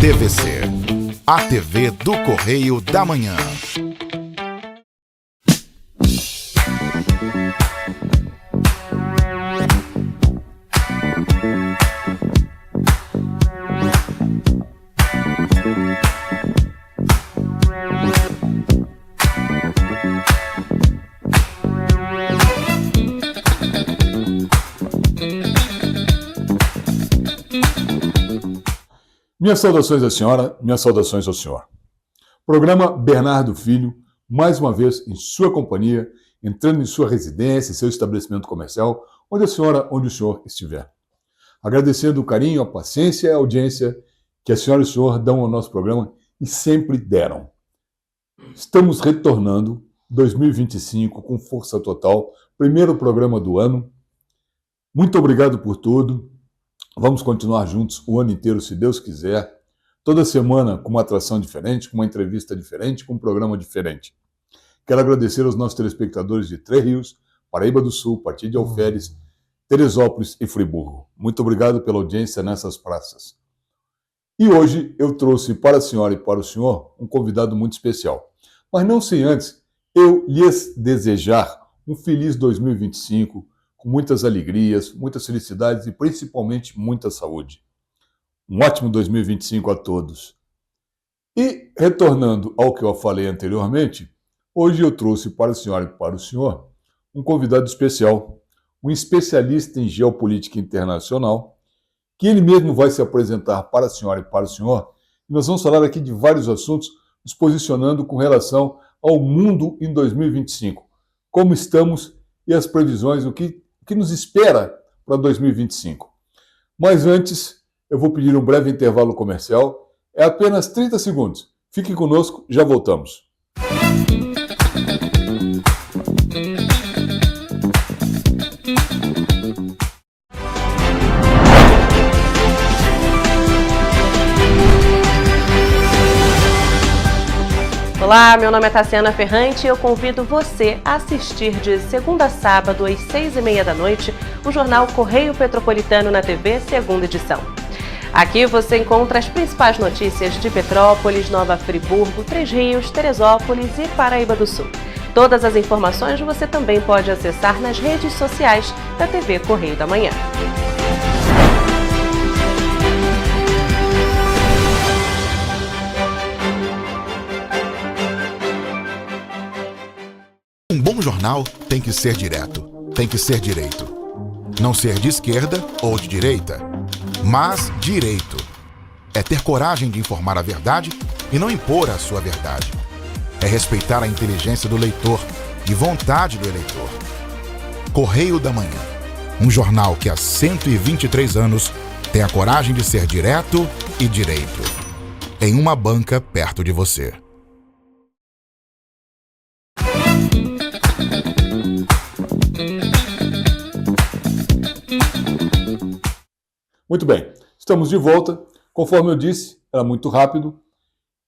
TVC, a TV do Correio da Manhã. Minhas saudações à senhora, minhas saudações ao senhor. Programa Bernardo Filho, mais uma vez em sua companhia, entrando em sua residência, em seu estabelecimento comercial, onde o senhor estiver. Agradecendo o carinho, a paciência e a audiência que a senhora e o senhor dão ao nosso programa e sempre deram. Estamos retornando 2025 com força total, primeiro programa do ano. Muito obrigado por tudo. Vamos continuar juntos o ano inteiro, se Deus quiser. Toda semana com uma atração diferente, com uma entrevista diferente, com um programa diferente. Quero agradecer aos nossos telespectadores de Três Rios, Paraíba do Sul, Partido de Alferes, Teresópolis e Friburgo. Muito obrigado pela audiência nessas praças. E hoje eu trouxe para a senhora e para o senhor um convidado muito especial. Mas não sem antes eu lhes desejar um feliz 2025, com muitas alegrias, muitas felicidades e principalmente muita saúde. Um ótimo 2025 a todos. E, retornando ao que eu falei anteriormente, hoje eu trouxe para a senhora e para o senhor um convidado especial, um especialista em geopolítica internacional, que ele mesmo vai se apresentar para a senhora e para o senhor, e nós vamos falar aqui de vários assuntos, nos posicionando com relação ao mundo em 2025. Como estamos e as previsões, o que nos espera para 2025. Mas antes, eu vou pedir um breve intervalo comercial. É apenas 30 segundos. Fique conosco, já voltamos. Olá, meu nome é Tassiana Ferrante e eu convido você a assistir de segunda a sábado às 6h30 da noite o jornal Correio Petropolitano na TV, segunda edição. Aqui você encontra as principais notícias de Petrópolis, Nova Friburgo, Três Rios, Teresópolis e Paraíba do Sul. Todas as informações você também pode acessar nas redes sociais da TV Correio da Manhã. Um bom jornal tem que ser direto, tem que ser direito. Não ser de esquerda ou de direita, mas direito. É ter coragem de informar a verdade e não impor a sua verdade. É respeitar a inteligência do leitor e vontade do eleitor. Correio da Manhã, um jornal que há 123 anos tem a coragem de ser direto e direito. Em uma banca perto de você. Muito bem, estamos de volta. Conforme eu disse, era muito rápido.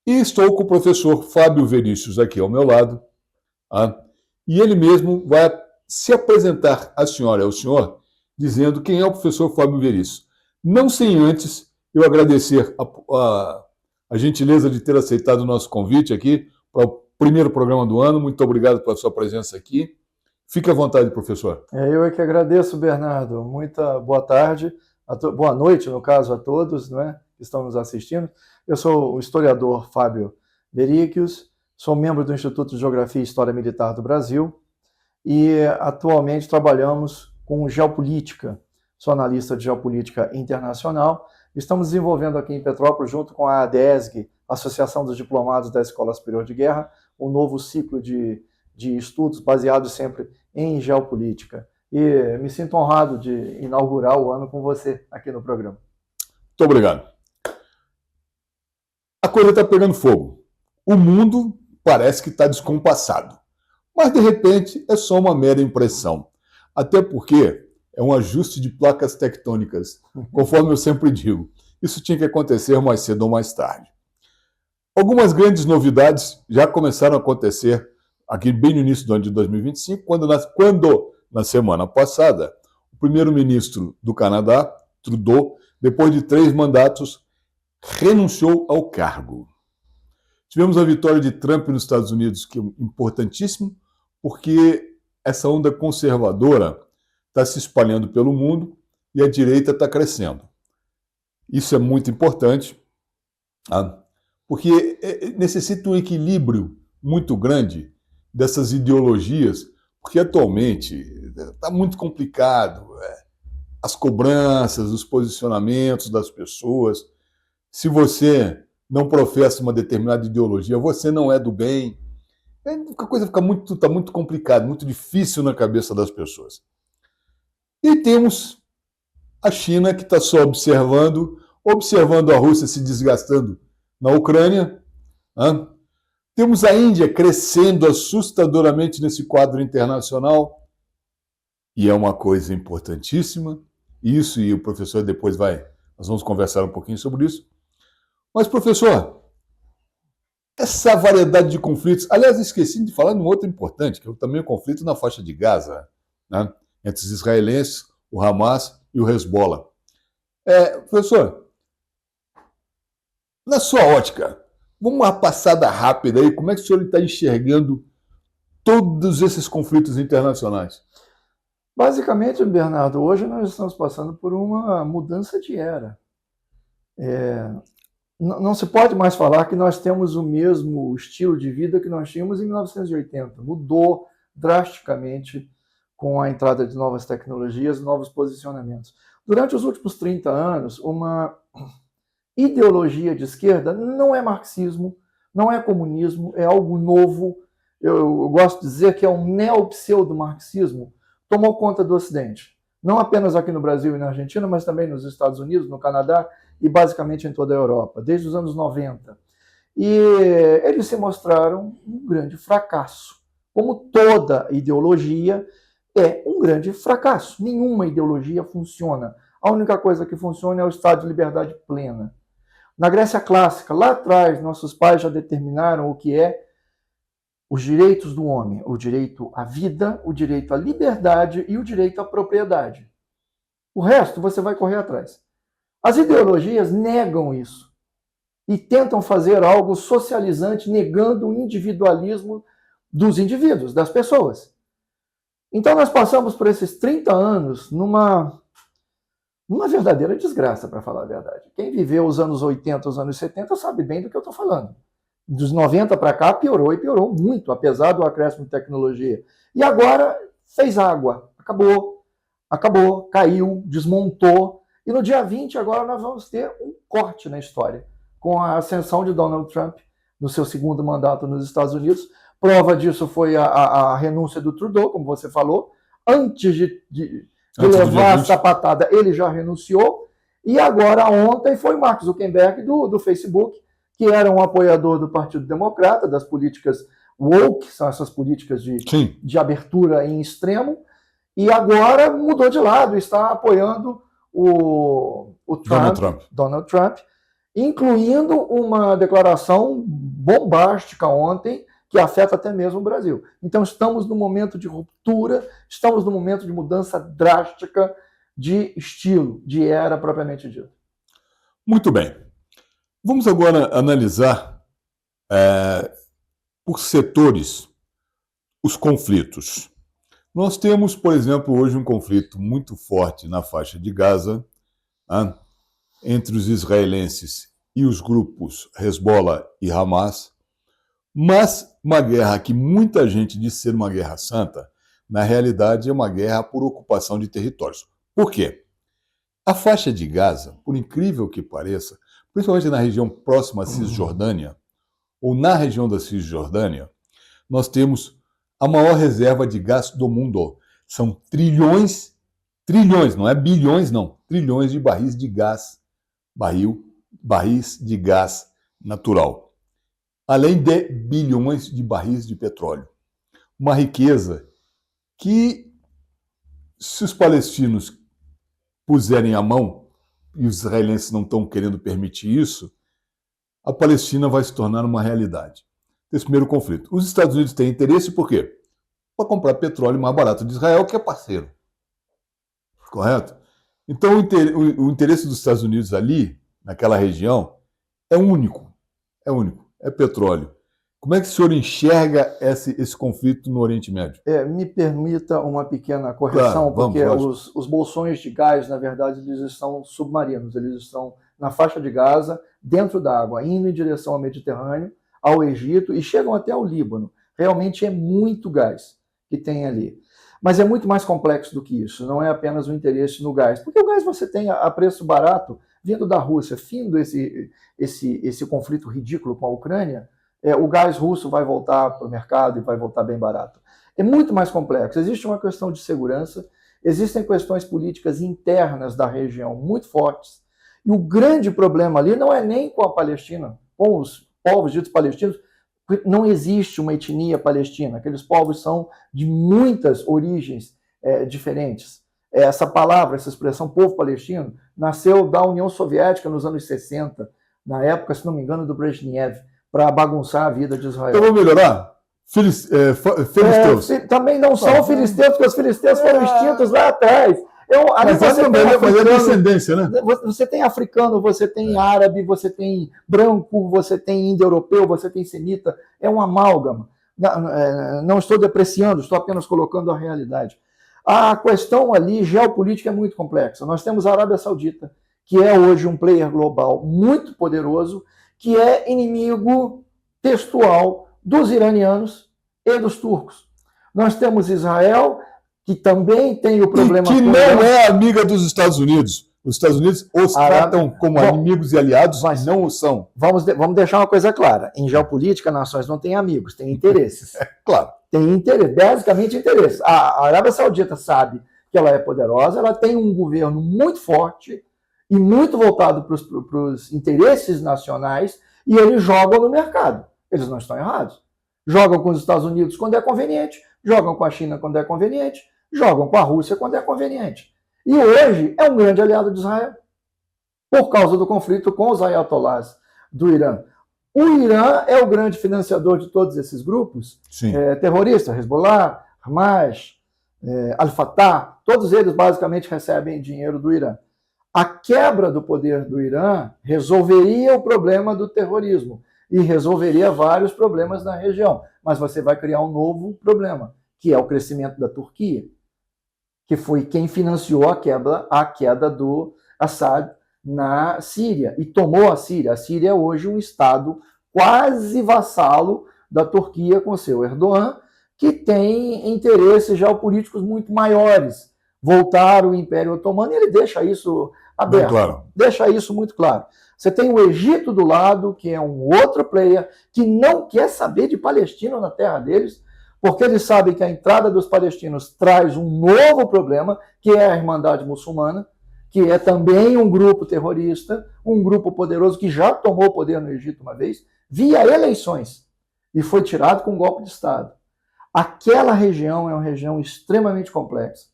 E estou com o professor Fábio Verícios aqui ao meu lado. E ele mesmo vai se apresentar à senhora e ao senhor, dizendo quem é o professor Fábio Verícios. Não sem antes eu agradecer a gentileza de ter aceitado o nosso convite aqui para o primeiro programa do ano. Muito obrigado pela sua presença aqui. Fique à vontade, professor. Eu é que agradeço, Bernardo. Muita boa tarde. Boa noite, no caso, a todos, né, que estão nos assistindo. Eu sou o historiador Fábio Verícios, sou membro do Instituto de Geografia e História Militar do Brasil e atualmente trabalhamos com geopolítica. Sou analista de geopolítica internacional. Estamos desenvolvendo aqui em Petrópolis, junto com a ADESG, Associação dos Diplomados da Escola Superior de Guerra, um novo ciclo de estudos baseados sempre em geopolítica. E me sinto honrado de inaugurar o ano com você aqui no programa. Muito obrigado. A coisa está pegando fogo. O mundo parece que está descompassado. Mas, de repente, é só uma mera impressão. Até porque é um ajuste de placas tectônicas, conforme eu sempre digo. Isso tinha que acontecer mais cedo ou mais tarde. Algumas grandes novidades já começaram a acontecer aqui bem no início do ano de 2025, quando na semana passada, o primeiro-ministro do Canadá, Trudeau, depois de 3 mandatos, renunciou ao cargo. Tivemos a vitória de Trump nos Estados Unidos, que é importantíssimo, porque essa onda conservadora está se espalhando pelo mundo e a direita está crescendo. Isso é muito importante, porque necessita um equilíbrio muito grande dessas ideologias, porque atualmente está muito complicado. As cobranças, os posicionamentos das pessoas. Se você não professa uma determinada ideologia, você não é do bem. A coisa está muito complicada, muito difícil na cabeça das pessoas. E temos a China que está só observando a Rússia se desgastando na Ucrânia. Temos a Índia crescendo assustadoramente nesse quadro internacional. E é uma coisa importantíssima. Isso, e o professor depois nós vamos conversar um pouquinho sobre isso. Mas, professor, essa variedade de conflitos... Aliás, esqueci de falar de um outro importante, que é também o conflito na faixa de Gaza, né? Entre os israelenses, o Hamas e o Hezbollah. Professor, na sua ótica, vamos uma passada rápida aí, como é que o senhor está enxergando todos esses conflitos internacionais? Basicamente, Bernardo, hoje nós estamos passando por uma mudança de era. Não se pode mais falar que nós temos o mesmo estilo de vida que nós tínhamos em 1980. Mudou drasticamente com a entrada de novas tecnologias, novos posicionamentos. Durante os últimos 30 anos, uma ideologia de esquerda não é marxismo, não é comunismo, é algo novo. Eu gosto de dizer que é um neopseudo-marxismo, tomou conta do Ocidente. Não apenas aqui no Brasil e na Argentina, mas também nos Estados Unidos, no Canadá e basicamente em toda a Europa, desde os anos 90. E eles se mostraram um grande fracasso. Como toda ideologia é um grande fracasso. Nenhuma ideologia funciona. A única coisa que funciona é o estado de liberdade plena. Na Grécia clássica, lá atrás, nossos pais já determinaram o que é os direitos do homem, o direito à vida, o direito à liberdade e o direito à propriedade. O resto você vai correr atrás. As ideologias negam isso e tentam fazer algo socializante, negando o individualismo dos indivíduos, das pessoas. Então nós passamos por esses 30 anos numa verdadeira desgraça, para falar a verdade. Quem viveu os anos 80, os anos 70, sabe bem do que eu estou falando. Dos 90 para cá piorou e piorou muito, apesar do acréscimo de tecnologia. E agora fez água, acabou, caiu, desmontou. E no dia 20 agora nós vamos ter um corte na história, com a ascensão de Donald Trump no seu segundo mandato nos Estados Unidos. Prova disso foi a renúncia do Trudeau, como você falou. Antes de levar a sapatada, ele já renunciou. E agora, ontem, foi Mark Zuckerberg do Facebook, que era um apoiador do Partido Democrata, das políticas woke, que são essas políticas de abertura em extremo, e agora mudou de lado, está apoiando o Donald Trump, incluindo uma declaração bombástica ontem, que afeta até mesmo o Brasil. Então estamos num momento de ruptura, estamos num momento de mudança drástica de estilo, de era propriamente dito. Muito bem. Vamos agora analisar por setores os conflitos. Nós temos, por exemplo, hoje um conflito muito forte na faixa de Gaza, entre os israelenses e os grupos Hezbollah e Hamas, mas uma guerra que muita gente diz ser uma guerra santa, na realidade é uma guerra por ocupação de territórios. Por quê? A faixa de Gaza, por incrível que pareça, principalmente na região próxima à Cisjordânia, ou na região da Cisjordânia, nós temos a maior reserva de gás do mundo. São trilhões, não é bilhões não, trilhões de barris de gás, barris de gás natural. Além de bilhões de barris de petróleo. Uma riqueza que, se os palestinos puserem a mão, e os israelenses não estão querendo permitir isso, a Palestina vai se tornar uma realidade. Esse primeiro conflito. Os Estados Unidos têm interesse por quê? Para comprar petróleo mais barato de Israel, que é parceiro. Correto? Então, o interesse dos Estados Unidos ali, naquela região, é único, é petróleo. Como é que o senhor enxerga esse conflito no Oriente Médio? Me permita uma pequena correção, Claro, porque vamos. os bolsões de gás, na verdade, eles estão submarinos, eles estão na faixa de Gaza, dentro da água, indo em direção ao Mediterrâneo, ao Egito e chegam até ao Líbano. Realmente é muito gás que tem ali. Mas é muito mais complexo do que isso, não é apenas o interesse no gás, porque o gás você tem a preço barato, vindo da Rússia, findo esse conflito ridículo com a Ucrânia, o gás russo vai voltar para o mercado e vai voltar bem barato. É muito mais complexo. Existe uma questão de segurança, existem questões políticas internas da região muito fortes, e o grande problema ali não é nem com a Palestina, com os povos ditos palestinos, não existe uma etnia palestina, aqueles povos são de muitas origens diferentes. Essa palavra, essa expressão povo palestino, nasceu da União Soviética nos anos 60, na época, se não me engano, do Brezhnev, para bagunçar a vida de Israel. Então vamos melhorar? Filisteus. Também não são filisteus, porque os filisteus foram extintos lá atrás. Mas é descendência, né? Você tem africano, você tem árabe, você tem branco, você tem indo-europeu, você tem semita. É um amálgama. Não estou depreciando, estou apenas colocando a realidade. A questão ali geopolítica é muito complexa. Nós temos a Arábia Saudita, que é hoje um player global muito poderoso, que é inimigo textual dos iranianos e dos turcos. Nós temos Israel, que também tem o problema... E que não é amiga dos Estados Unidos. Os Estados Unidos os tratam como inimigos e aliados, mas não o são. Vamos deixar uma coisa clara. Em geopolítica, nações não têm amigos, têm interesses. Claro. Tem interesse, basicamente interesses. A Arábia Saudita sabe que ela é poderosa, ela tem um governo muito forte e muito voltado para os interesses nacionais, e eles jogam no mercado. Eles não estão errados. Jogam com os Estados Unidos quando é conveniente, jogam com a China quando é conveniente, jogam com a Rússia quando é conveniente. E hoje é um grande aliado de Israel, por causa do conflito com os ayatollahs do Irã. O Irã é o grande financiador de todos esses grupos terroristas, Hezbollah, Hamas, Al-Fatah, todos eles basicamente recebem dinheiro do Irã. A quebra do poder do Irã resolveria o problema do terrorismo e resolveria vários problemas na região, mas você vai criar um novo problema, que é o crescimento da Turquia, que foi quem financiou a queda do Assad na Síria e tomou a Síria. A Síria é hoje um estado quase vassalo da Turquia com seu Erdogan, que tem interesses geopolíticos muito maiores. Voltar o Império Otomano, e ele deixa isso aberto, claro. Deixa isso muito claro. Você tem o Egito do lado, que é um outro player, que não quer saber de palestino na terra deles, porque eles sabem que a entrada dos palestinos traz um novo problema, que é a Irmandade Muçulmana, que é também um grupo terrorista, um grupo poderoso que já tomou o poder no Egito uma vez, via eleições, e foi tirado com um golpe de Estado. Aquela região é uma região extremamente complexa,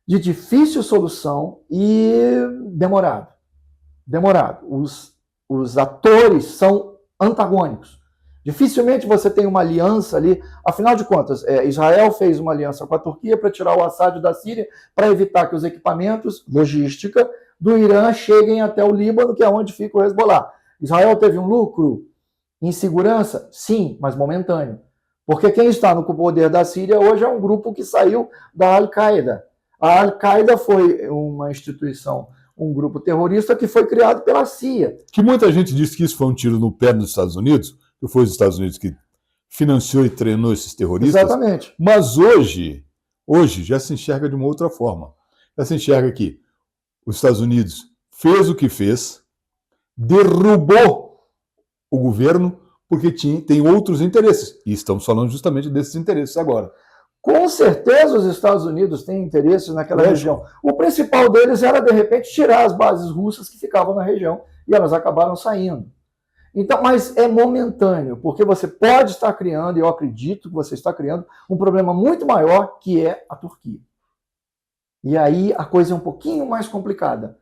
de difícil solução e demorado. Os atores são antagônicos. Dificilmente você tem uma aliança ali. Afinal de contas, Israel fez uma aliança com a Turquia para tirar o Assad da Síria, para evitar que os equipamentos, logística, do Irã cheguem até o Líbano, que é onde fica o Hezbollah. Israel teve um lucro em segurança? Sim, mas momentâneo. Porque quem está no poder da Síria hoje é um grupo que saiu da Al-Qaeda. A Al-Qaeda foi uma instituição, um grupo terrorista que foi criado pela CIA. Que muita gente diz que isso foi um tiro no pé dos Estados Unidos, que foi os Estados Unidos que financiou e treinou esses terroristas. Exatamente. Mas hoje já se enxerga de uma outra forma. Já se enxerga que os Estados Unidos fez o que fez, derrubou o governo, porque tem outros interesses. E estamos falando justamente desses interesses agora. Com certeza os Estados Unidos têm interesses naquela região. O principal deles era, de repente, tirar as bases russas que ficavam na região, e elas acabaram saindo. Então, mas é momentâneo, porque você pode estar criando, e eu acredito que você está criando, um problema muito maior, que é a Turquia. E aí a coisa é um pouquinho mais complicada.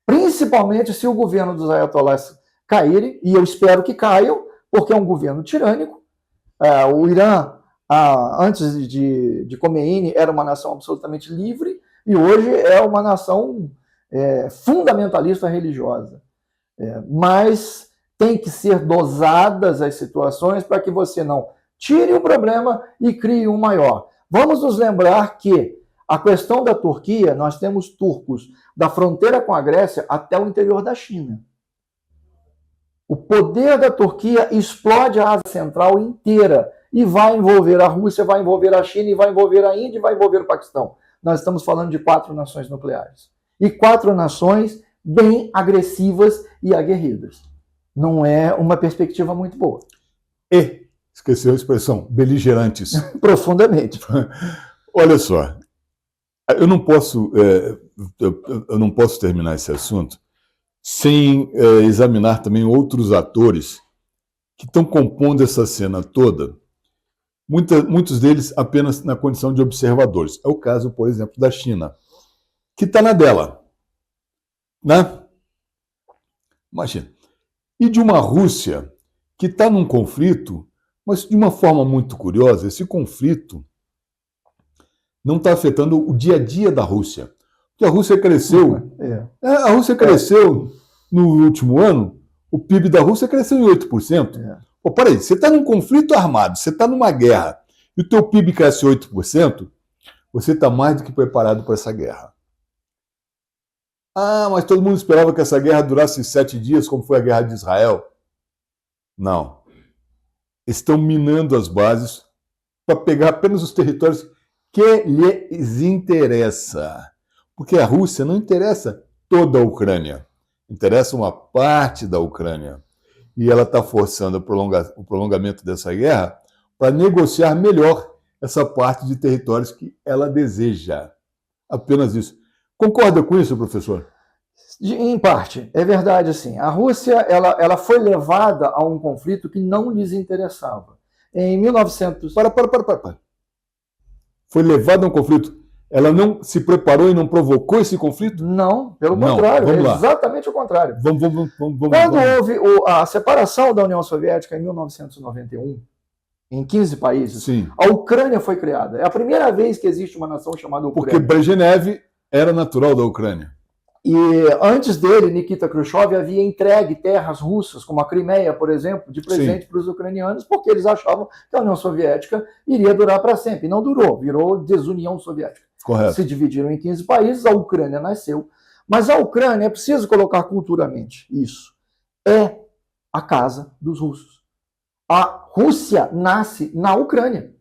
Principalmente se o governo dos ayatollahs caírem, e eu espero que caiam, porque é um governo tirânico. O Irã, antes de Khomeini, era uma nação absolutamente livre, e hoje é uma nação fundamentalista religiosa. Mas tem que ser dosadas as situações para que você não tire um problema e crie um maior. Vamos nos lembrar que a questão da Turquia, nós temos turcos da fronteira com a Grécia até o interior da China. O poder da Turquia explode a Ásia Central inteira e vai envolver a Rússia, vai envolver a China, e vai envolver a Índia e vai envolver o Paquistão. Nós estamos falando de 4 nações nucleares. E 4 nações bem agressivas e aguerridas. Não é uma perspectiva muito boa. E, esqueceu a expressão, beligerantes. Profundamente. Olha só, eu não posso terminar esse assunto sem examinar também outros atores que estão compondo essa cena toda, muitos deles apenas na condição de observadores. É o caso, por exemplo, da China, que está na dela. Né? Imagina. E de uma Rússia que está num conflito, mas de uma forma muito curiosa, esse conflito não está afetando o dia a dia da Rússia. Porque a Rússia cresceu. A Rússia cresceu no último ano, o PIB da Rússia cresceu em 8%. Pô, peraí, você está num conflito armado, você está numa guerra, e o teu PIB cresce 8%, você está mais do que preparado para essa guerra. Ah, mas todo mundo esperava que essa guerra durasse 7 dias, como foi a guerra de Israel. Não. Estão minando as bases para pegar apenas os territórios que lhes interessa. Porque a Rússia não interessa toda a Ucrânia. Interessa uma parte da Ucrânia. E ela está forçando o prolongamento dessa guerra para negociar melhor essa parte de territórios que ela deseja. Apenas isso. Concorda com isso, professor? Em parte, é verdade, sim. A Rússia ela foi levada a um conflito que não lhes interessava. Em 1900... Foi levada a um conflito? Ela não se preparou e não provocou esse conflito? Não, pelo contrário, exatamente o contrário. Vamos. Quando houve a separação da União Soviética em 1991, em 15 países, sim, a Ucrânia foi criada. É a primeira vez que existe uma nação chamada Ucrânia. Porque Brezhnev era natural da Ucrânia. E antes dele, Nikita Khrushchev havia entregue terras russas, como a Crimeia, por exemplo, de presente para os ucranianos, porque eles achavam que a União Soviética iria durar para sempre. E não durou, virou desunião soviética. Correto. Se dividiram em 15 países, a Ucrânia nasceu. Mas a Ucrânia, é preciso colocar culturalmente isso, é a casa dos russos. A Rússia nasce na Ucrânia.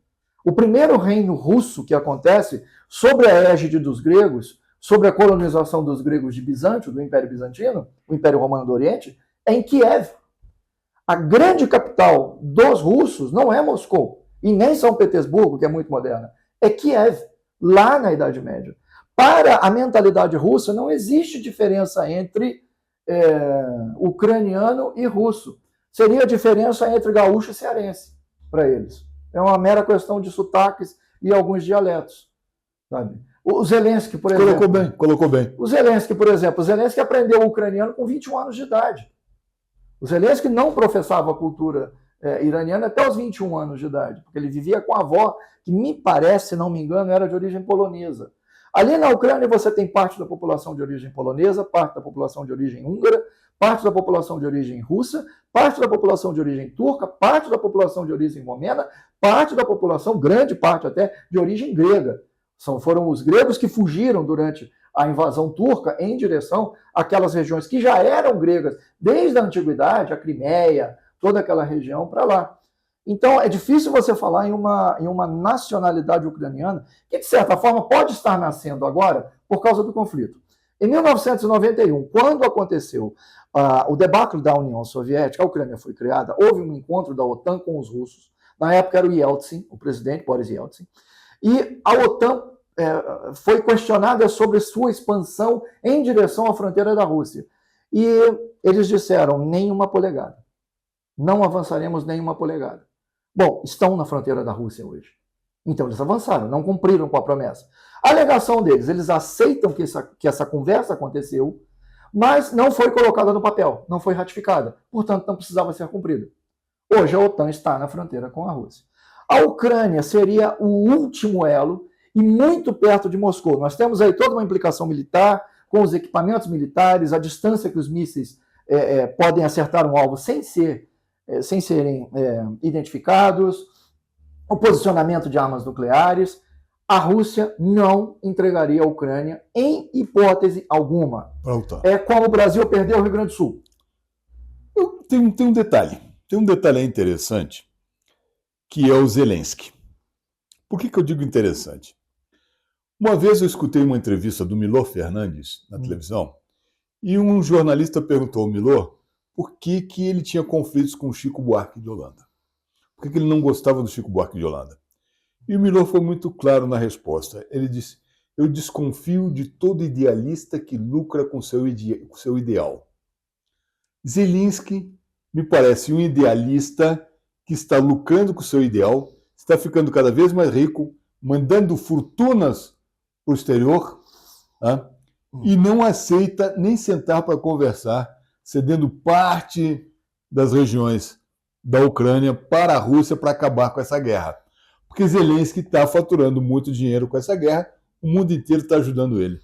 O primeiro reino russo que acontece, sob a égide dos gregos, sobre a colonização dos gregos de Bizâncio, do Império Bizantino, o Império Romano do Oriente, é em Kiev. A grande capital dos russos não é Moscou, e nem São Petersburgo, que é muito moderna, é Kiev, lá na Idade Média. Para a mentalidade russa, não existe diferença entre ucraniano e russo. Seria a diferença entre gaúcho e cearense, para eles. É uma mera questão de sotaques e alguns dialetos, sabe? O Zelensky, por exemplo... Colocou bem. O Zelensky, por exemplo, o Zelensky aprendeu o ucraniano com 21 anos de idade. O Zelensky não professava a cultura iraniana até os 21 anos de idade, porque ele vivia com a avó, que me parece, se não me engano, era de origem polonesa. Ali na Ucrânia você tem parte da população de origem polonesa, parte da população de origem húngara, parte da população de origem russa, parte da população de origem turca, parte da população de origem romena, parte da população, grande parte até, de origem grega. Foram os gregos que fugiram durante a invasão turca em direção àquelas regiões que já eram gregas desde a antiguidade, a Crimeia, toda aquela região para lá. Então é difícil você falar em uma nacionalidade ucraniana que, de certa forma, pode estar nascendo agora por causa do conflito. Em 1991, quando aconteceu o debâcle da União Soviética, a Ucrânia foi criada, houve um encontro da OTAN com os russos. Na época era o Yeltsin, o presidente Boris Yeltsin. E a OTAN foi questionada sobre sua expansão em direção à fronteira da Rússia. E eles disseram, nem uma polegada. Não avançaremos nem uma polegada. Bom, estão na fronteira da Rússia hoje. Então eles avançaram, não cumpriram com a promessa. A alegação deles, eles aceitam que essa conversa aconteceu, mas não foi colocada no papel, não foi ratificada. Portanto, não precisava ser cumprida. Hoje a OTAN está na fronteira com a Rússia. A Ucrânia seria o último elo e muito perto de Moscou. Nós temos aí toda uma implicação militar com os equipamentos militares, a distância que os mísseis podem acertar um alvo sem serem identificados, o posicionamento de armas nucleares. A Rússia não entregaria a Ucrânia em hipótese alguma. Pronto. É como o Brasil perdeu o Rio Grande do Sul. Tem um detalhe. Tem um detalhe interessante, que é o Zelensky. Por que eu digo interessante? Uma vez eu escutei uma entrevista do Milor Fernandes na televisão, e um jornalista perguntou ao Milor por que ele tinha conflitos com o Chico Buarque de Holanda. Por que ele não gostava do Chico Buarque de Holanda? E o Milor foi muito claro na resposta. Ele disse: eu desconfio de todo idealista que lucra com seu ideal. Zelensky me parece um idealista que está lucrando com o seu ideal, está ficando cada vez mais rico, mandando fortunas para o exterior, e não aceita nem sentar para conversar, cedendo parte das regiões da Ucrânia para a Rússia para acabar com essa guerra. Porque Zelensky está faturando muito dinheiro com essa guerra, o mundo inteiro está ajudando ele.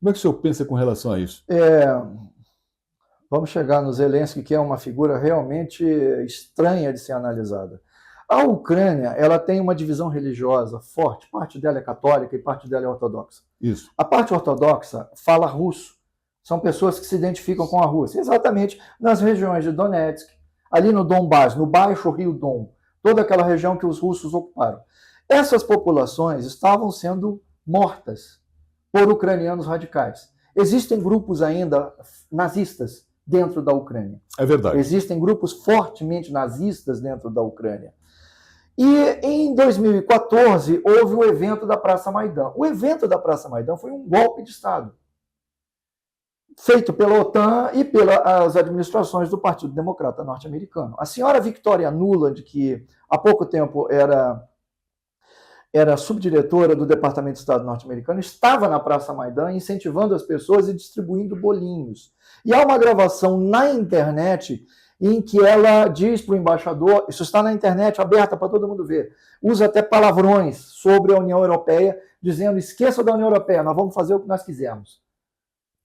Como é que o senhor pensa com relação a isso? Vamos chegar no Zelensky, que é uma figura realmente estranha de ser analisada. A Ucrânia, ela tem uma divisão religiosa forte, parte dela é católica e parte dela é ortodoxa. Isso. A parte ortodoxa fala russo, são pessoas que se identificam com a Rússia, exatamente nas regiões de Donetsk, ali no Donbás, no baixo Rio Dom, toda aquela região que os russos ocuparam. Essas populações estavam sendo mortas por ucranianos radicais. Existem grupos ainda nazistas dentro da Ucrânia. É verdade. Existem grupos fortemente nazistas dentro da Ucrânia. E em 2014 houve o evento da Praça Maidan. O evento da Praça Maidan foi um golpe de Estado, feito pela OTAN e pelas administrações do Partido Democrata Norte-Americano. A senhora Victoria Nuland, que há pouco tempo era subdiretora do Departamento de Estado norte-americano, estava na Praça Maidan incentivando as pessoas e distribuindo bolinhos. E há uma gravação na internet em que ela diz para o embaixador, isso está na internet, aberta para todo mundo ver, usa até palavrões sobre a União Europeia, dizendo: esqueça da União Europeia, nós vamos fazer o que nós quisermos.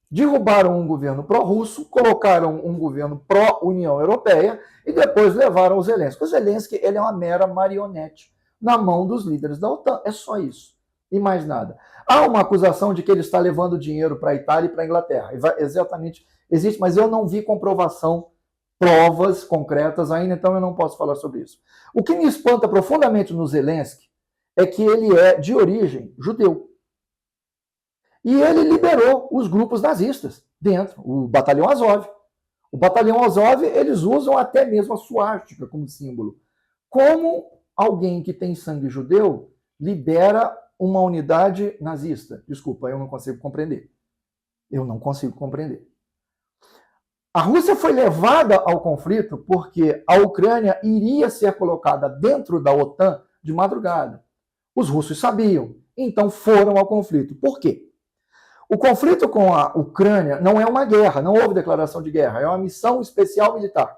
Derrubaram um governo pró-russo, colocaram um governo pró-União Europeia e depois levaram o Zelensky. O Zelensky, ele é uma mera marionete na mão dos líderes da OTAN. É só isso. E mais nada. Há uma acusação de que ele está levando dinheiro para a Itália e para a Inglaterra. Exatamente. Existe, mas eu não vi comprovação, provas concretas ainda, então eu não posso falar sobre isso. O que me espanta profundamente no Zelensky é que ele é de origem judeu. E ele liberou os grupos nazistas dentro, o Batalhão Azov. O Batalhão Azov, eles usam até mesmo a suástica como símbolo. Como alguém que tem sangue judeu libera uma unidade nazista? Desculpa, eu não consigo compreender. Eu não consigo compreender. A Rússia foi levada ao conflito porque a Ucrânia iria ser colocada dentro da OTAN de madrugada. Os russos sabiam, então foram ao conflito. Por quê? O conflito com a Ucrânia não é uma guerra, não houve declaração de guerra, é uma missão especial militar.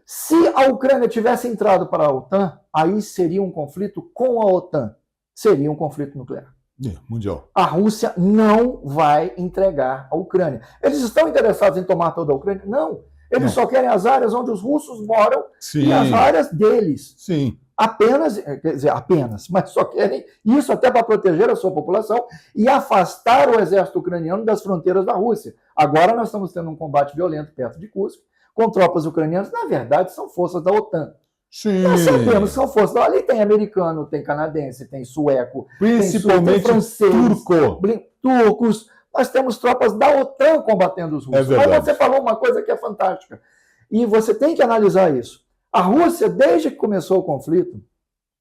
Se a Ucrânia tivesse entrado para a OTAN, aí seria um conflito com a OTAN, seria um conflito nuclear. Mundial. A Rússia não vai entregar a Ucrânia. Eles estão interessados em tomar toda a Ucrânia? Não. Eles só querem as áreas onde os russos moram. Sim. E as áreas deles. Sim. Apenas, quer dizer, mas só querem isso até para proteger a sua população e afastar o exército ucraniano das fronteiras da Rússia. Agora nós estamos tendo um combate violento perto de Kursk, com tropas ucranianas, na verdade são forças da OTAN. Sim. Nós sabemos que são forças. Ali tem americano, tem canadense, tem sueco, principalmente tem francês, turcos. Nós temos tropas da OTAN combatendo os russos. Mas você falou uma coisa que é fantástica. E você tem que analisar isso. A Rússia, desde que começou o conflito,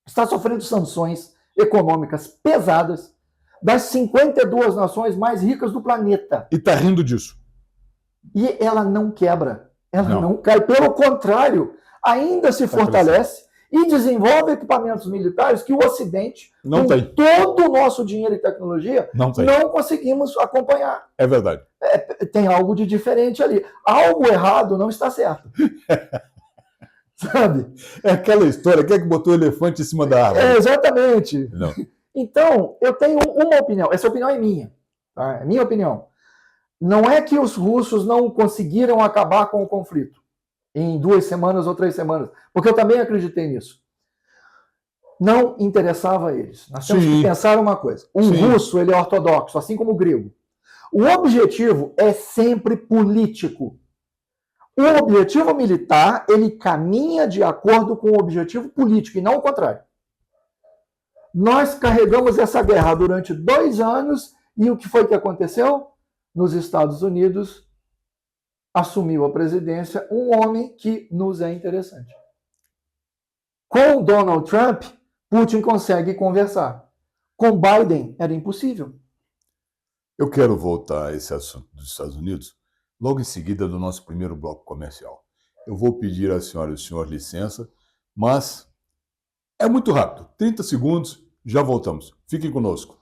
está sofrendo sanções econômicas pesadas das 52 nações mais ricas do planeta. E está rindo disso. E ela não quebra. Ela não cai. Pelo contrário, ainda se fortalece e desenvolve equipamentos militares que o Ocidente, não com tem. todo o nosso dinheiro e tecnologia, não conseguimos acompanhar. É verdade. Tem algo de diferente ali. Algo errado não está certo. Sabe? É aquela história, quem é que botou o elefante em cima da árvore? Exatamente. Não. Então, eu tenho uma opinião. Essa opinião é minha. Tá? É minha opinião. Não é que os russos não conseguiram acabar com o conflito em 2 semanas ou 3 semanas, porque eu também acreditei nisso. Não interessava a eles. Nós temos que pensar uma coisa. O russo, ele é ortodoxo, assim como o grego. O objetivo é sempre político. O objetivo militar, ele caminha de acordo com o objetivo político, e não o contrário. Nós carregamos essa guerra durante 2 anos, e o que foi que aconteceu? Nos Estados Unidos, assumiu a presidência um homem que nos é interessante. Com Donald Trump, Putin consegue conversar. Com Biden, era impossível. Eu quero voltar a esse assunto dos Estados Unidos logo em seguida do nosso primeiro bloco comercial. Eu vou pedir à senhora e ao senhor licença, mas é muito rápido. 30 segundos, já voltamos. Fiquem conosco.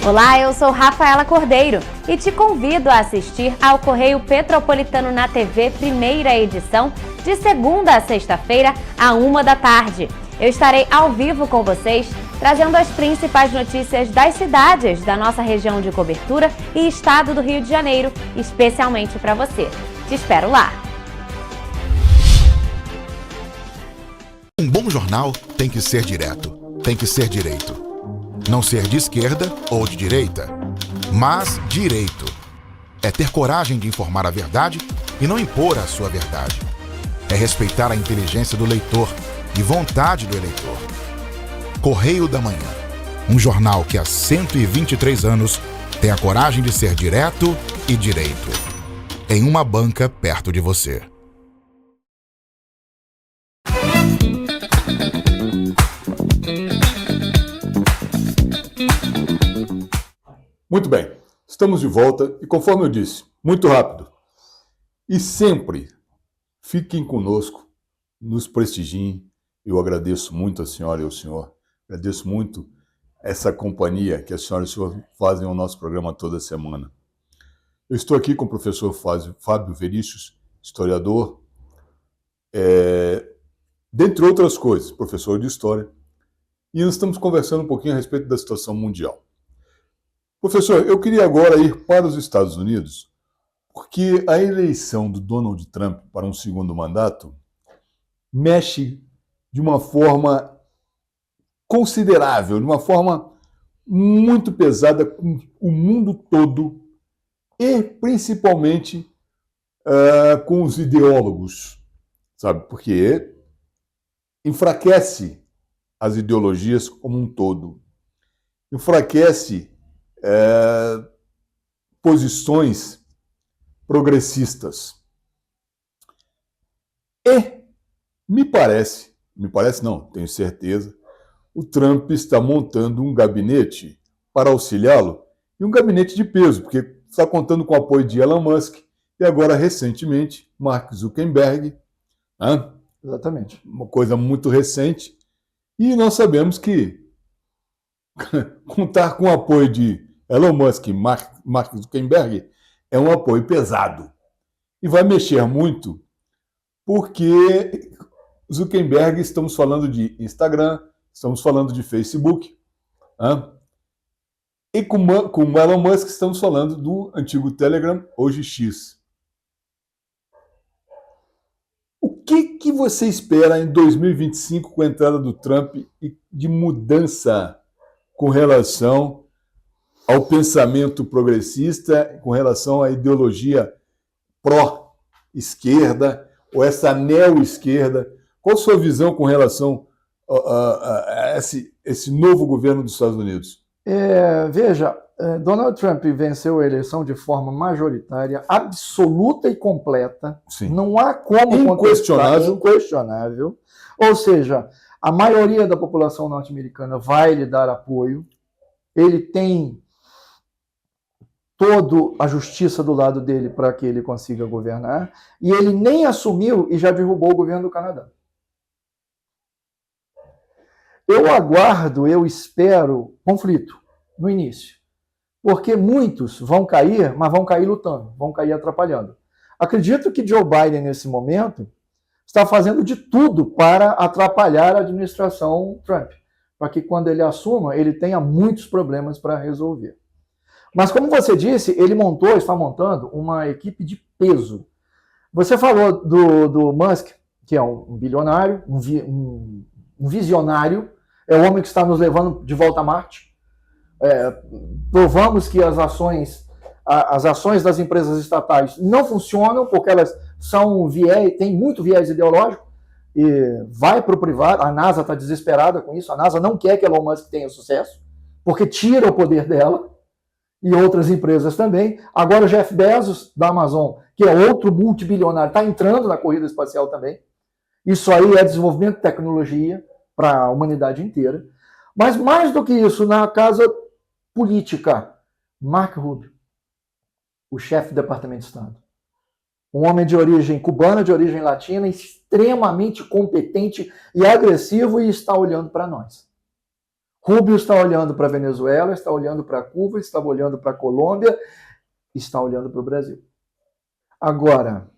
Olá, eu sou Rafaela Cordeiro e te convido a assistir ao Correio Petropolitano na TV, primeira edição, de segunda a sexta-feira, à 13h. Eu estarei ao vivo com vocês, trazendo as principais notícias das cidades da nossa região de cobertura e estado do Rio de Janeiro, especialmente para você. Te espero lá! Um bom jornal tem que ser direto, tem que ser direito. Não ser de esquerda ou de direita, mas direito. É ter coragem de informar a verdade e não impor a sua verdade. É respeitar a inteligência do leitor e vontade do eleitor. Correio da Manhã, um jornal que há 123 anos tem a coragem de ser direto e direito. Em uma banca perto de você. Muito bem, estamos de volta e, conforme eu disse, muito rápido. E sempre fiquem conosco, nos prestigiem. Eu agradeço muito a senhora e ao senhor, agradeço muito essa companhia que a senhora e o senhor fazem ao nosso programa toda semana. Eu estou aqui com o professor Fábio Verícius, historiador, dentre outras coisas, professor de História, e nós estamos conversando um pouquinho a respeito da situação mundial. Professor, eu queria agora ir para os Estados Unidos, porque a eleição do Donald Trump para um segundo mandato mexe de uma forma considerável, de uma forma muito pesada com o mundo todo e principalmente com os ideólogos, sabe? Porque enfraquece as ideologias como um todo, enfraquece posições progressistas. E me parece não, tenho certeza, o Trump está montando um gabinete para auxiliá-lo, e um gabinete de peso, porque está contando com o apoio de Elon Musk e agora, recentemente, Mark Zuckerberg. Né? Exatamente. Uma coisa muito recente. E nós sabemos que contar com o apoio de Elon Musk e Mark Zuckerberg é um apoio pesado. E vai mexer muito, porque Zuckerberg, estamos falando de Instagram, estamos falando de Facebook, né? E com Elon Musk estamos falando do antigo Telegram, hoje X. O que você espera em 2025 com a entrada do Trump e de mudança com relação ao pensamento progressista, com relação à ideologia pró-esquerda ou essa neo-esquerda? Qual a sua visão com relação a esse novo governo dos Estados Unidos? Veja, Donald Trump venceu a eleição de forma majoritária, absoluta e completa. Sim. Não há como inquestionável. Ou seja, a maioria da população norte-americana vai lhe dar apoio. Ele tem toda a justiça do lado dele para que ele consiga governar. E ele nem assumiu e já derrubou o governo do Canadá. Eu espero conflito no início, porque muitos vão cair, mas vão cair lutando, vão cair atrapalhando. Acredito que Joe Biden, nesse momento, está fazendo de tudo para atrapalhar a administração Trump, para que quando ele assuma, ele tenha muitos problemas para resolver. Mas como você disse, ele está montando uma equipe de peso. Você falou do Musk, que é um bilionário, um visionário, é o homem que está nos levando de volta a Marte. Provamos que as ações das empresas estatais não funcionam porque elas têm muito viés ideológico e vai para o privado. A NASA está desesperada com isso. A NASA não quer que Elon Musk tenha sucesso porque tira o poder dela e outras empresas também. Agora o Jeff Bezos, da Amazon, que é outro multibilionário, está entrando na corrida espacial também. Isso aí é desenvolvimento de tecnologia para a humanidade inteira. Mas mais do que isso, na casa política, Marco Rubio, o chefe do Departamento de Estado. Um homem de origem cubana, de origem latina, extremamente competente e agressivo e está olhando para nós. Rubio está olhando para a Venezuela, está olhando para Cuba, está olhando para a Colômbia, está olhando para o Brasil. Agora,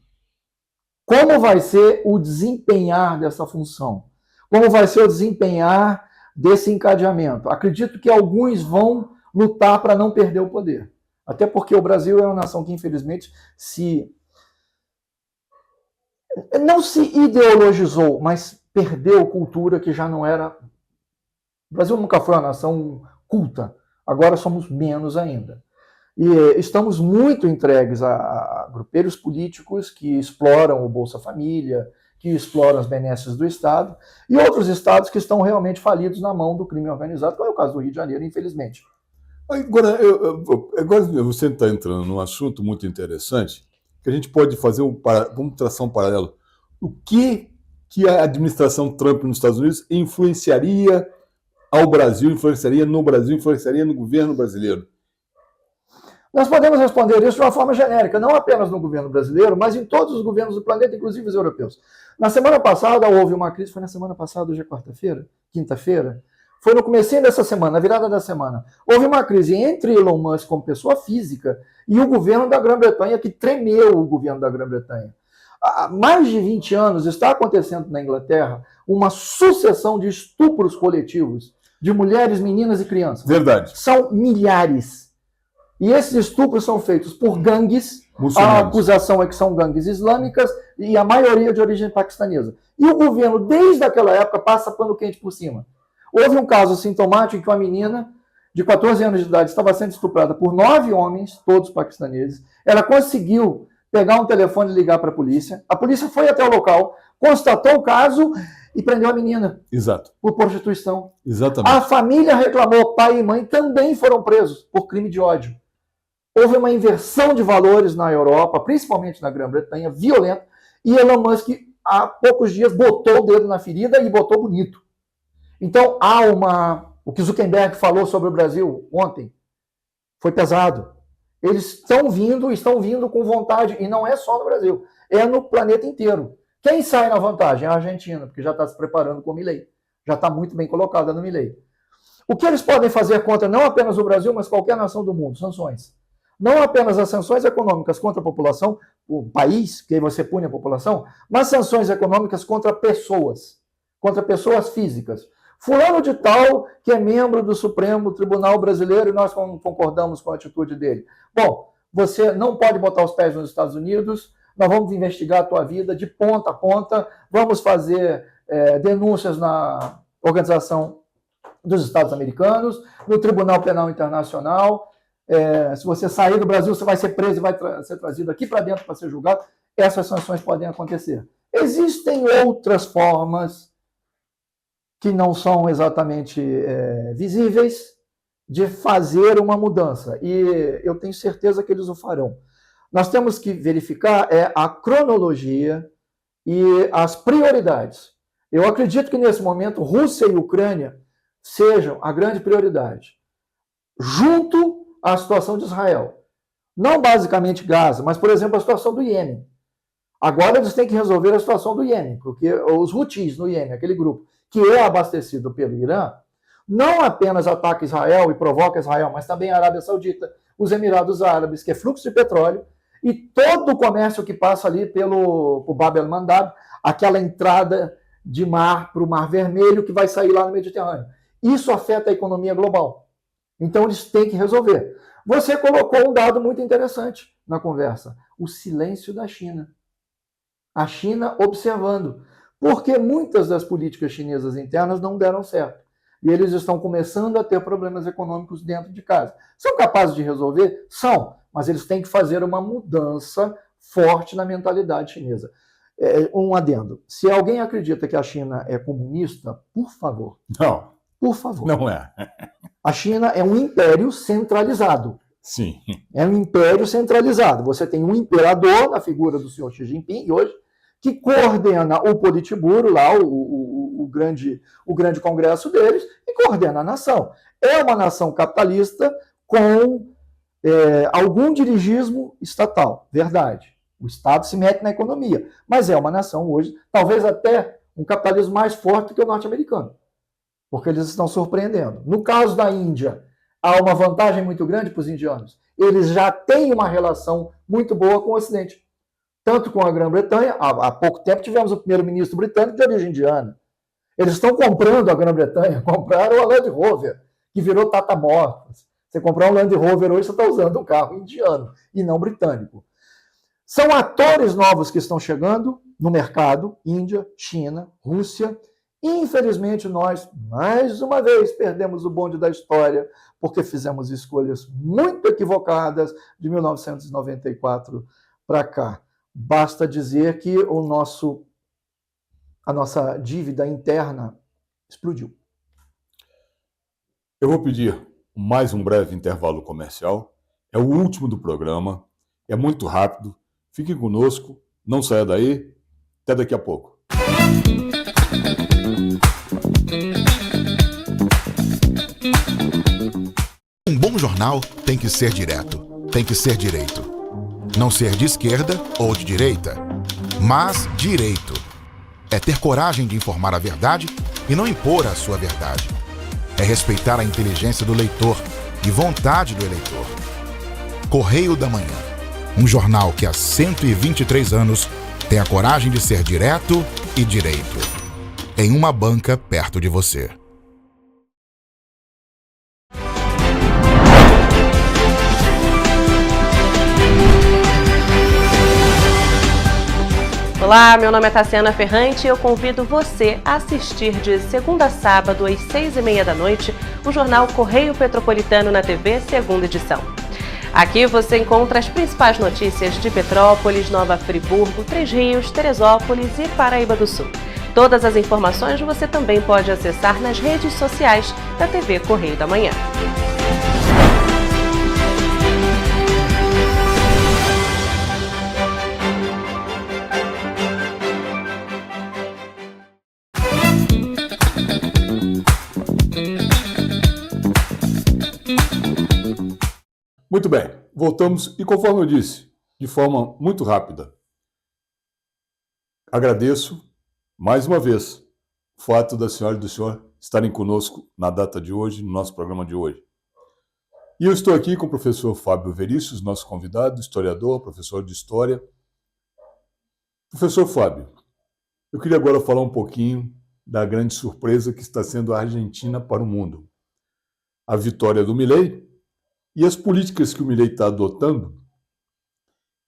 como vai ser o desempenhar dessa função? Como vai ser o desempenhar desse encadeamento? Acredito que alguns vão lutar para não perder o poder. Até porque o Brasil é uma nação que, infelizmente, não se ideologizou, mas perdeu cultura que já não era... O Brasil nunca foi uma nação culta, agora somos menos ainda. E estamos muito entregues a grupelhos políticos que exploram o Bolsa Família, que exploram as benesses do Estado, e outros estados que estão realmente falidos na mão do crime organizado, como é o caso do Rio de Janeiro, infelizmente. Agora você está entrando num assunto muito interessante, que a gente pode fazer vamos traçar um paralelo. O que a administração Trump nos Estados Unidos influenciaria ao Brasil, influenciaria no Brasil, influenciaria no governo brasileiro? Nós podemos responder isso de uma forma genérica, não apenas no governo brasileiro, mas em todos os governos do planeta, inclusive os europeus. Na semana passada houve uma crise, foi na semana passada, hoje é quarta-feira, quinta-feira, foi no comecinho dessa semana, na virada da semana. Houve uma crise entre Elon Musk como pessoa física e o governo da Grã-Bretanha, que tremeu o governo da Grã-Bretanha. Há mais de 20 anos está acontecendo na Inglaterra uma sucessão de estupros coletivos de mulheres, meninas e crianças. Verdade. São milhares. E esses estupros são feitos por gangues. Muçulmanos. A acusação é que são gangues islâmicas e a maioria de origem paquistanesa. E o governo, desde aquela época, passa pano quente por cima. Houve um caso sintomático em que uma menina de 14 anos de idade estava sendo estuprada por 9 homens, todos paquistaneses. Ela conseguiu pegar um telefone e ligar para a polícia. A polícia foi até o local, constatou o caso e prendeu a menina. Exato. Por prostituição. Exatamente. A família reclamou, pai e mãe também foram presos por crime de ódio. Houve uma inversão de valores na Europa, principalmente na Grã-Bretanha, violenta, e Elon Musk, há poucos dias, botou o dedo na ferida e botou bonito. Então, o que Zuckerberg falou sobre o Brasil ontem foi pesado. Eles estão vindo com vontade, e não é só no Brasil, é no planeta inteiro. Quem sai na vantagem? A Argentina, porque já está se preparando com o Milei. Já está muito bem colocada no Milei. O que eles podem fazer contra não apenas o Brasil, mas qualquer nação do mundo? Sanções. Não apenas as sanções econômicas contra a população, o país, que aí você pune a população, mas sanções econômicas contra pessoas físicas. Fulano de tal, que é membro do Supremo Tribunal Brasileiro, e nós concordamos com a atitude dele. Bom, você não pode botar os pés nos Estados Unidos, nós vamos investigar a tua vida de ponta a ponta, vamos fazer denúncias na Organização dos Estados Americanos, no Tribunal Penal Internacional. Se você sair do Brasil, você vai ser preso e vai ser trazido aqui para dentro para ser julgado. Essas sanções podem acontecer. Existem outras formas que não são exatamente visíveis de fazer uma mudança. E eu tenho certeza que eles o farão. Nós temos que verificar a cronologia e as prioridades. Eu acredito que, nesse momento, Rússia e Ucrânia sejam a grande prioridade, junto à situação de Israel. Não basicamente Gaza, mas, por exemplo, a situação do Iêmen. Agora eles têm que resolver a situação do Iêmen, porque os Houthis no Iêmen, aquele grupo que é abastecido pelo Irã, não apenas ataca Israel e provoca Israel, mas também a Arábia Saudita, os Emirados Árabes, que é fluxo de petróleo, e todo o comércio que passa ali pelo Bab el-Mandab, aquela entrada de mar para o Mar Vermelho que vai sair lá no Mediterrâneo. Isso afeta a economia global. Então eles têm que resolver. Você colocou um dado muito interessante na conversa: o silêncio da China. A China observando. Porque muitas das políticas chinesas internas não deram certo. E eles estão começando a ter problemas econômicos dentro de casa. São capazes de resolver? São. Mas eles têm que fazer uma mudança forte na mentalidade chinesa. Um adendo. Se alguém acredita que a China é comunista, por favor. Não. Por favor. Não é. A China é um império centralizado. Sim. É um império centralizado. Você tem um imperador, na figura do senhor Xi Jinping, hoje, que coordena o Politburo, lá, o grande congresso deles, e coordena a nação. É uma nação capitalista com algum dirigismo estatal, verdade. O Estado se mete na economia, mas é uma nação hoje, talvez até um capitalismo mais forte do que o norte-americano, porque eles estão surpreendendo. No caso da Índia, há uma vantagem muito grande para os indianos. Eles já têm uma relação muito boa com o Ocidente. Tanto com a Grã-Bretanha, há pouco tempo tivemos o primeiro-ministro britânico de origem indiana. Eles estão comprando a Grã-Bretanha, compraram a Land Rover, que virou Tata Motors. Você comprar um Land Rover hoje, você está usando um carro indiano e não britânico. São atores novos que estão chegando no mercado: Índia, China, Rússia. Infelizmente, nós, mais uma vez, perdemos o bonde da história, porque fizemos escolhas muito equivocadas de 1994 para cá. Basta dizer que a nossa dívida interna explodiu. Eu vou pedir mais um breve intervalo comercial. É o último do programa. É muito rápido. Fiquem conosco. Não saia daí. Até daqui a pouco. Um bom jornal tem que ser direto, tem que ser direito. Não ser de esquerda ou de direita, mas direito. É ter coragem de informar a verdade e não impor a sua verdade. É respeitar a inteligência do leitor e vontade do eleitor. Correio da Manhã, um jornal que há 123 anos tem a coragem de ser direto e direito. Em uma banca perto de você. Olá, meu nome é Tassiana Ferrante e eu convido você a assistir de segunda a sábado às 6h30 da noite o jornal Correio Petropolitano na TV, segunda edição. Aqui você encontra as principais notícias de Petrópolis, Nova Friburgo, Três Rios, Teresópolis e Paraíba do Sul. Todas as informações você também pode acessar nas redes sociais da TV Correio da Manhã. Muito bem, voltamos e, conforme eu disse, de forma muito rápida, agradeço mais uma vez o fato da senhora e do senhor estarem conosco na data de hoje, no nosso programa de hoje. E eu estou aqui com o professor Fábio Verícius, nosso convidado, historiador, professor de História. Professor Fábio, eu queria agora falar um pouquinho da grande surpresa que está sendo a Argentina para o mundo. A vitória do Milei e as políticas que o Milei está adotando,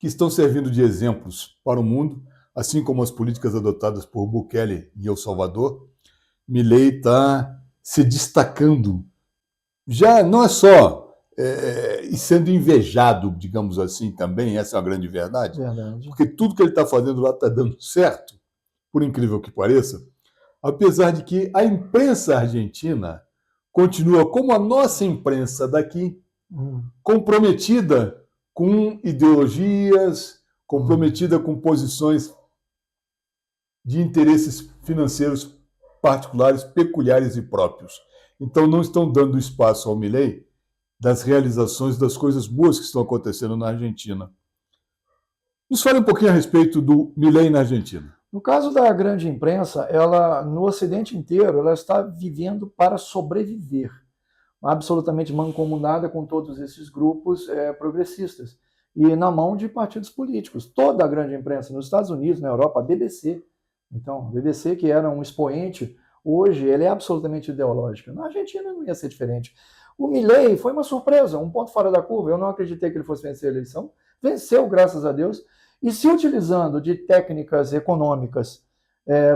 que estão servindo de exemplos para o mundo, assim como as políticas adotadas por Bukele em El Salvador. Milei está se destacando, já não é só e sendo invejado, digamos assim, também, essa é uma grande verdade, porque tudo que ele está fazendo lá está dando certo, por incrível que pareça, apesar de que a imprensa argentina continua como a nossa imprensa daqui, comprometida com ideologias, comprometida com posições de interesses financeiros particulares, peculiares e próprios. Então não estão dando espaço ao Milei das realizações, das coisas boas que estão acontecendo na Argentina. Nos fale um pouquinho a respeito do Milei na Argentina. No caso da grande imprensa, ela, no Ocidente inteiro, ela está vivendo para sobreviver, absolutamente mancomunada com todos esses grupos progressistas. e na mão de partidos políticos. Toda a grande imprensa nos Estados Unidos, na Europa, a BBC. Então, a BBC, que era um expoente, hoje ele é absolutamente ideológica. Na Argentina não ia ser diferente. O Milei foi uma surpresa, um ponto fora da curva. Eu não acreditei que ele fosse vencer a eleição. Venceu, graças a Deus. E se utilizando de técnicas econômicas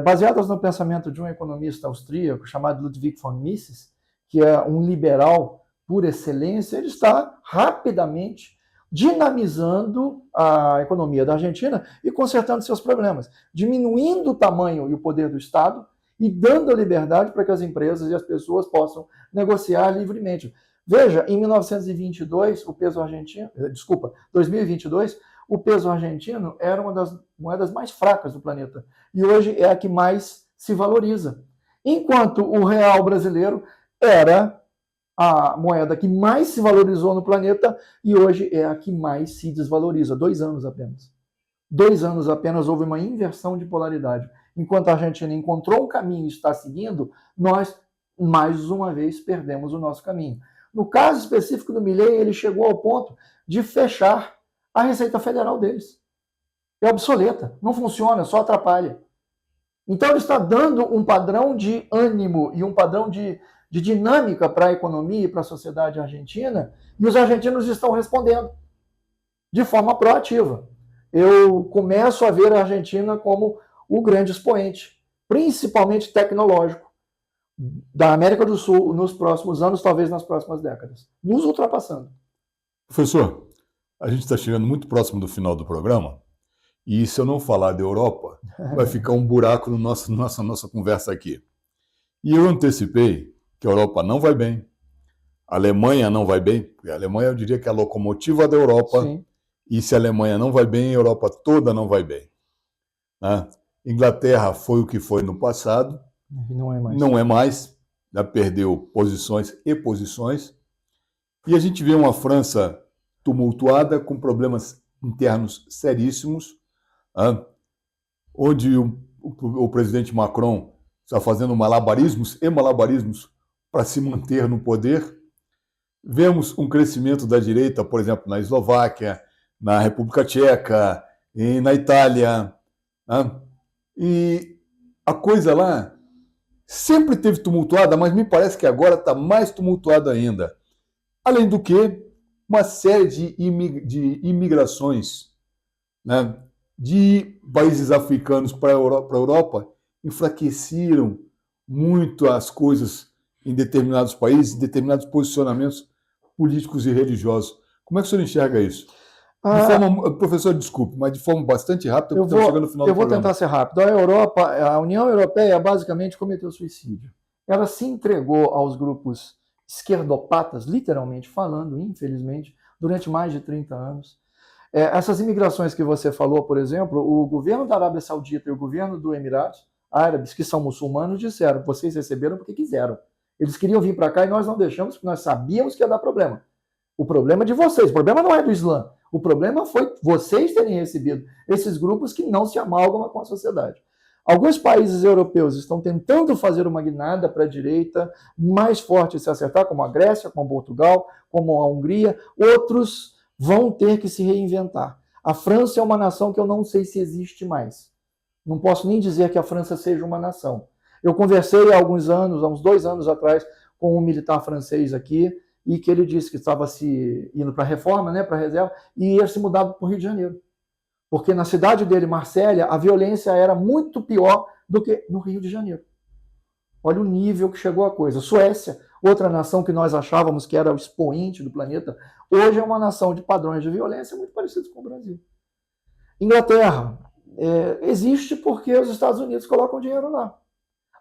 baseadas no pensamento de um economista austríaco chamado Ludwig von Mises, que é um liberal por excelência, ele está rapidamente dinamizando a economia da Argentina e consertando seus problemas, diminuindo o tamanho e o poder do Estado e dando a liberdade para que as empresas e as pessoas possam negociar livremente. Veja, em 1922, 2022, o peso argentino era uma das moedas mais fracas do planeta e hoje é a que mais se valoriza. Enquanto o real brasileiro era a moeda que mais se valorizou no planeta e hoje é a que mais se desvaloriza. 2 anos apenas. 2 anos apenas houve uma inversão de polaridade. Enquanto a Argentina encontrou um caminho e está seguindo, nós, mais uma vez, perdemos o nosso caminho. No caso específico do Milei, ele chegou ao ponto de fechar a Receita Federal deles. É obsoleta, não funciona, só atrapalha. Então ele está dando um padrão de ânimo e um padrão de dinâmica para a economia e para a sociedade argentina, e os argentinos estão respondendo de forma proativa. Eu começo a ver a Argentina como o grande expoente, principalmente tecnológico, da América do Sul nos próximos anos, talvez nas próximas décadas, nos ultrapassando. Professor, a gente está chegando muito próximo do final do programa, e se eu não falar da Europa, vai ficar um buraco na nossa conversa aqui. E eu antecipei que a Europa não vai bem, a Alemanha não vai bem, porque a Alemanha eu diria que é a locomotiva da Europa, sim. E se a Alemanha não vai bem, a Europa toda não vai bem. Né? Inglaterra foi o que foi no passado, não é mais, já perdeu posições e posições, e a gente vê uma França tumultuada, com problemas internos seríssimos, onde o presidente Macron está fazendo malabarismos para se manter no poder. Vemos um crescimento da direita, por exemplo, na Eslováquia, na República Tcheca, e na Itália. E a coisa lá sempre teve tumultuada, mas me parece que agora está mais tumultuada ainda. Além do que, uma série de imigrações, né, de países africanos para a Europa enfraqueceram muito as coisas em determinados países, determinados posicionamentos políticos e religiosos. Como é que o senhor enxerga isso? Professor, desculpe, mas de forma bastante rápida, porque estamos chegando no final do programa. Eu vou tentar ser rápido. A União Europeia basicamente cometeu suicídio. Ela se entregou aos grupos esquerdopatas, literalmente falando, infelizmente, durante mais de 30 anos. Essas imigrações que você falou, por exemplo, o governo da Arábia Saudita e o governo do Emirados Árabes, que são muçulmanos, disseram: vocês receberam porque quiseram. Eles queriam vir para cá e nós não deixamos, porque nós sabíamos que ia dar problema. O problema é de vocês, o problema não é do Islã. O problema foi vocês terem recebido esses grupos que não se amalgamam com a sociedade. Alguns países europeus estão tentando fazer uma guinada para a direita mais forte se acertar, como a Grécia, como Portugal, como a Hungria. Outros vão ter que se reinventar. A França é uma nação que eu não sei se existe mais. Não posso nem dizer que a França seja uma nação. Eu conversei há uns 2 anos atrás, com um militar francês aqui, e que ele disse que estava indo para a reforma, né, para a reserva, e ia se mudar para o Rio de Janeiro. Porque na cidade dele, Marsella, a violência era muito pior do que no Rio de Janeiro. Olha o nível que chegou a coisa. Suécia, outra nação que nós achávamos que era o expoente do planeta, hoje é uma nação de padrões de violência muito parecidos com o Brasil. Inglaterra existe porque os Estados Unidos colocam dinheiro lá.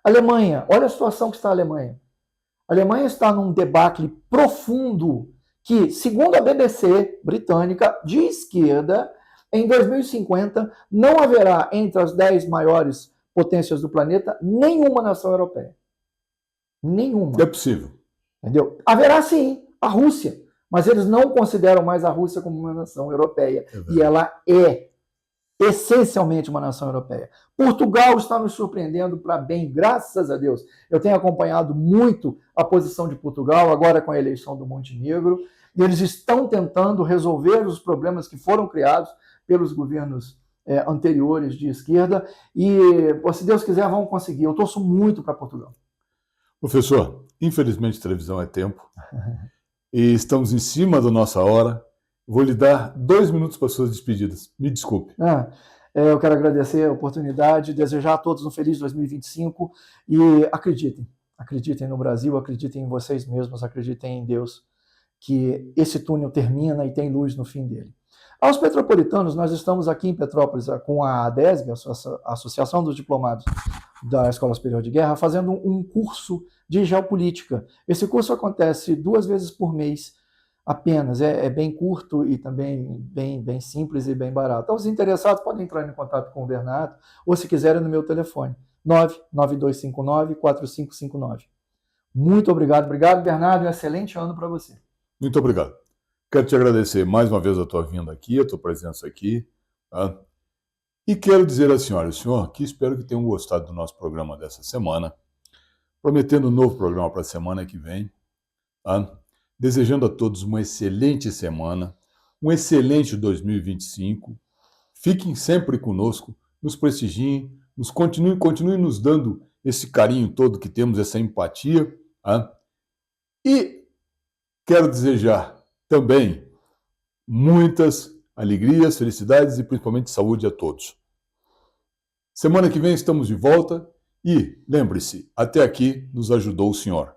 Alemanha, olha a situação que está a Alemanha. A Alemanha está num debacle profundo que, segundo a BBC britânica, de esquerda, em 2050 não haverá entre as 10 maiores potências do planeta nenhuma nação europeia. Nenhuma. É possível. Entendeu? Haverá sim a Rússia, mas eles não consideram mais a Rússia como uma nação europeia. E ela é essencialmente uma nação europeia. Portugal está nos surpreendendo para bem, graças a Deus. Eu tenho acompanhado muito a posição de Portugal, agora com a eleição do Montenegro, E eles estão tentando resolver os problemas que foram criados pelos governos anteriores de esquerda e, se Deus quiser, vão conseguir. Eu torço muito para Portugal. Professor, infelizmente televisão é tempo e estamos em cima da nossa hora. Vou lhe dar 2 minutos para suas despedidas. Me desculpe. Eu quero agradecer a oportunidade, desejar a todos um feliz 2025 e acreditem no Brasil, acreditem em vocês mesmos, acreditem em Deus, que esse túnel termina e tem luz no fim dele. Aos petropolitanos, nós estamos aqui em Petrópolis com a ADESG, a Associação dos Diplomados da Escola Superior de Guerra, fazendo um curso de geopolítica. Esse curso acontece 2 vezes por mês apenas, é bem curto e também bem simples e bem barato. Então, os interessados podem entrar em contato com o Bernardo ou, se quiserem, no meu telefone, 99259-4559. Muito obrigado. Obrigado, Bernardo. Um excelente ano para você. Muito obrigado. Quero te agradecer mais uma vez a tua vinda aqui, a tua presença aqui. Tá? E quero dizer à senhora e ao senhor que espero que tenham gostado do nosso programa dessa semana, prometendo um novo programa para a semana que vem. Tá? Desejando a todos uma excelente semana, um excelente 2025. Fiquem sempre conosco, nos prestigiem, continuem nos dando esse carinho todo que temos, essa empatia. Tá? E quero desejar também muitas alegrias, felicidades e principalmente saúde a todos. Semana que vem estamos de volta e, lembre-se, até aqui nos ajudou o Senhor.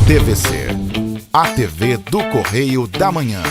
TVC, a TV do Correio da Manhã.